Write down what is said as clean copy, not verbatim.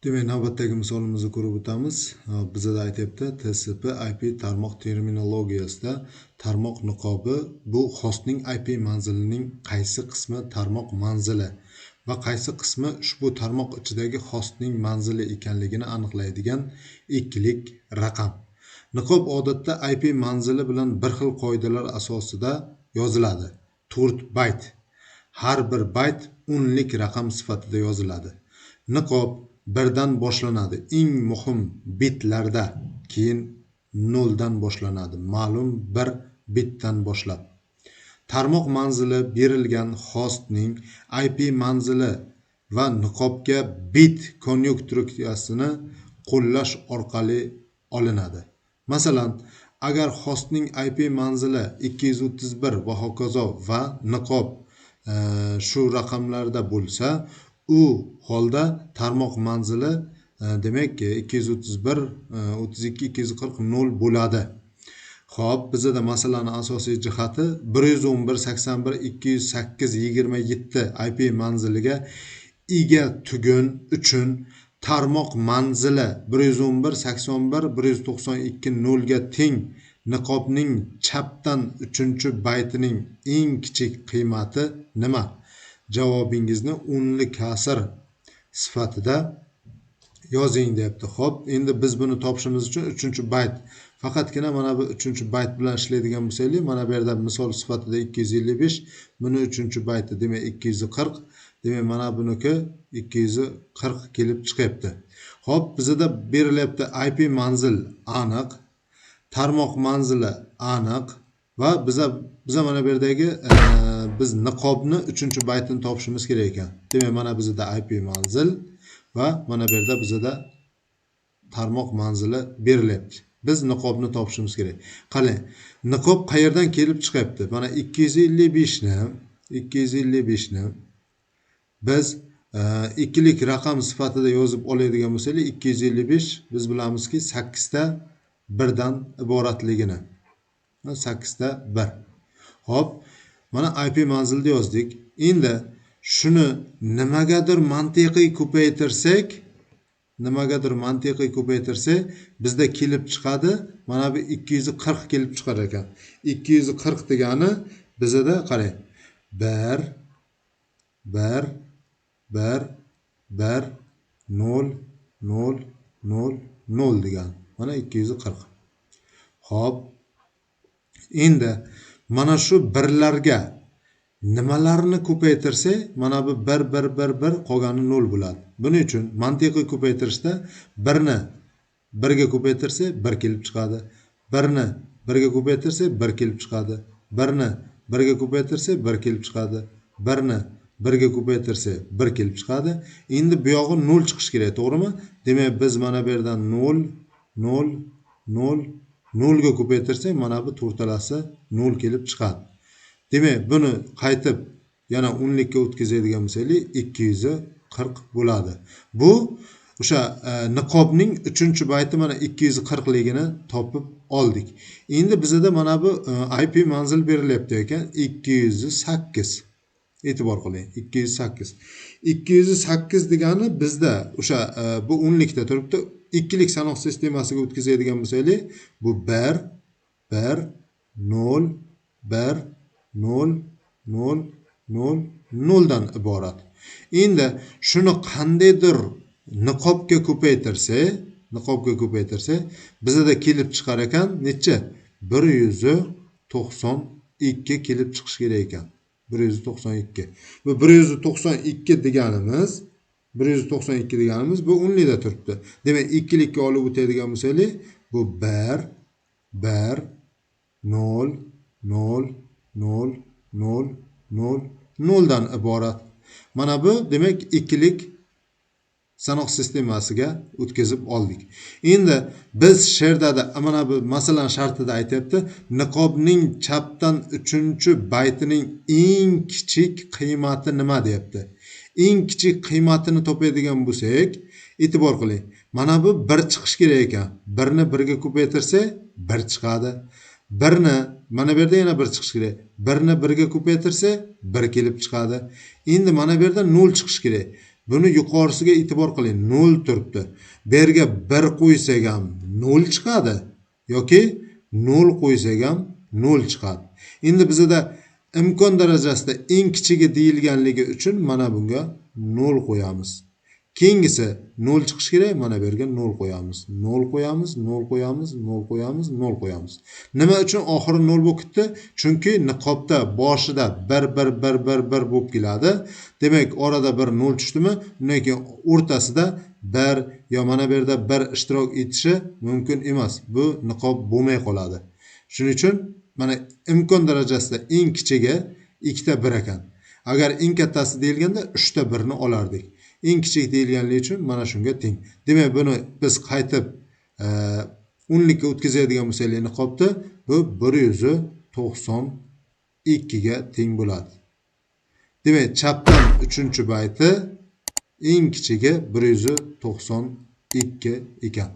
Demek navbatdagi misolimizni ko'rib o'tamiz. Bizda aytyapti TCP/IP tarmoq terminologiyasida tarmoq niqobi bu hostning IP manzilining qaysi qismi tarmoq manzili va qaysi qismi ushbu tarmoq ichidagi hostning manzili ekanligini aniqlaydigan ikkilik raqam. Niqob odatda IP manzili bilan bir xil qoidalar asosida yoziladi. 4 bayt. Har bir bayt o'nlik raqam sifatida yoziladi. Niqob birdan boshlanadi. Eng muhim bitlarda, keyin 0 dan boshlanadi. Ma'lum bir bitdan boshlab. Tarmoq manzili berilgan hostning IP manzili va niqobga bit konstruktsiyasini qo'llash orqali olinadi. Masalan, agar hostning IP manzili 231 va hokazo va niqob shu raqamlarda bo'lsa, u holda tarmoq manzili demak 231 32 240 0 bo'ladi. Xo'p, bizda masalani asosiy jihati 111 81 208 27 IP manziliga ega tugun uchun tarmoq manzili 111 81 192 0 ga teng. Niqobning chapdan 3-baytining eng kichik qiymati nima? Javobingizni o'nli kasr sifatida yozing deyapti. Xo'p, endi biz buni topishimiz uchun 3-bayt. Faqatgina mana bu 3-bayt bilan ishlaydigan bo'lsak, mana bu yerda misol sifatida 255, buni 3-bayti demak 240, demak mana buniki 240 kelib chiqyapti. Xo'p, bizda berilyapti IP manzil aniq, tarmoq manzili aniq va biza mana bu yerdagi biz niqobni 3-baytini topishimiz kerak ekan. Demak mana bizda IP manzil va mana bu yerda bizda tarmoq manzili berilyapti. Biz niqobni topishimiz kerak. Qarang, niqob qayerdan kelib chiqyapti? Mana 255 ni biz ikkilik raqam sifatida yozib oladigan bo'lsak, 255 biz bilamizki 8 ta 1 dan iboratligini. 8 ta 1. Hop, mana IP manzilni yozdik. Endi shuni nimagadir mantiqiy ko'paytirsak, bizda kelib chiqadi. Mana bu 240 kelib chiqar ekan. 240 degani bizda qarang. 1 1 1 1 0 0 0 0 degan. Mana 240. Xo'p. Endi mana shu birlarga nimalarni ko'paytirsa, mana bu 1 1 1 1 qolgani 0 bo'ladi. Buning uchun mantiqiy ko'paytirishda 1 ni 1 ga ko'paytirsa 1 kelib chiqadi. 1 ni 1 ga ko'paytirsa 1 kelib chiqadi. 1 ni 1 ga ko'paytirsa 1 kelib chiqadi. 1 ni 1 ga ko'paytirsa 1 kelib chiqadi. Endi bu yog'i 0 chiqish kerak, to'g'rimi? Demak, biz mana bu yerdan 0 0 0 0 ga ko'paytirsak, mana bu to'rtalasi 0 kelib chiqadi. Demak, buni qaytib yana o'nlikka o'tkazadigan bo'lsak, 240 bo'ladi. Bu o'sha niqobning 3-bayti mana 240 ligini topib oldik. Endi bizda mana bu IP manzil berilyapti ekan 208. E'tibor qiling, 208. 208 degani bizda o'sha bu o'nlikda turibdi. Ikkilik sanoq sistemasiga o'tkazadigan bo'lsak, bu 1 1 0 1 0 0 0 0 dan iborat. Endi shuni qandaydir niqobga ko'paytirsa, bizda kelib chiqar ekan necha? 192 kelib chiqish kerak ekan. 192. Bu 192 deganimiz bu o'nlikda turibdi. Demak, ikkilikka olib o'tadigan bo'lsak, bu 1 1 0 0 0 0 0 0 dan iborat. Mana bu demak ikkilik sanoq sistemasiga o'tkazib oldik. Endi biz she'rda mana bu masalan shartida aytyapti, niqobning chapdan 3-baytining eng kichik qiymati nima deyapti. Eng kichik qiymatini topadigan bo'lsak, e'tibor qiling. Mana bu 1 chiqish kerak ekan. 1 ni 1 ga ko'paytirsa 1 chiqadi. 1 ni mana bu yerda yana 1 chiqish kerak. 1 ni 1 ga ko'paytirsa 1 kelib chiqadi. Endi mana bu yerda 0 chiqish kerak. Buni yuqorisiga e'tibor qiling, 0 turibdi. Bu yerga 1 qo'ysak ham 0 chiqadi yoki 0 qo'ysak ham 0 chiqadi. Endi bizda imkon darajasida eng kichigi deyilganligi uchun mana bunga 0 qo'yamiz. Keyingisi 0 chiqish kerak, mana bu yerga 0 qo'yamiz. 0 qo'yamiz, 0 qo'yamiz, 0 qo'yamiz, 0 qo'yamiz. Nima uchun oxiri 0 bo'lib ketdi? Chunki niqobda boshida 1 bo'lib keladi. Demak, orada bir 0 tushdimi? Undan keyin o'rtasida 1 yo mana bu yerda 1 ishtirok etishi mumkin emas. Bu niqob bo'lmay qoladi. Shuning uchun mana imkon darajasida eng kichigi 2 ta 1 ekan. Agar eng kattasi deyilganda 3 ta 1 ni olardik. Eng kichik deyilganligi uchun mana shunga teng. Demak, buni biz qaytib o'nlikka o'tkazadigan bo'lsak, niqobni bu 192 ga teng bo'ladi. Demak, chapdan 3-bayti eng kichigi 192 ekan.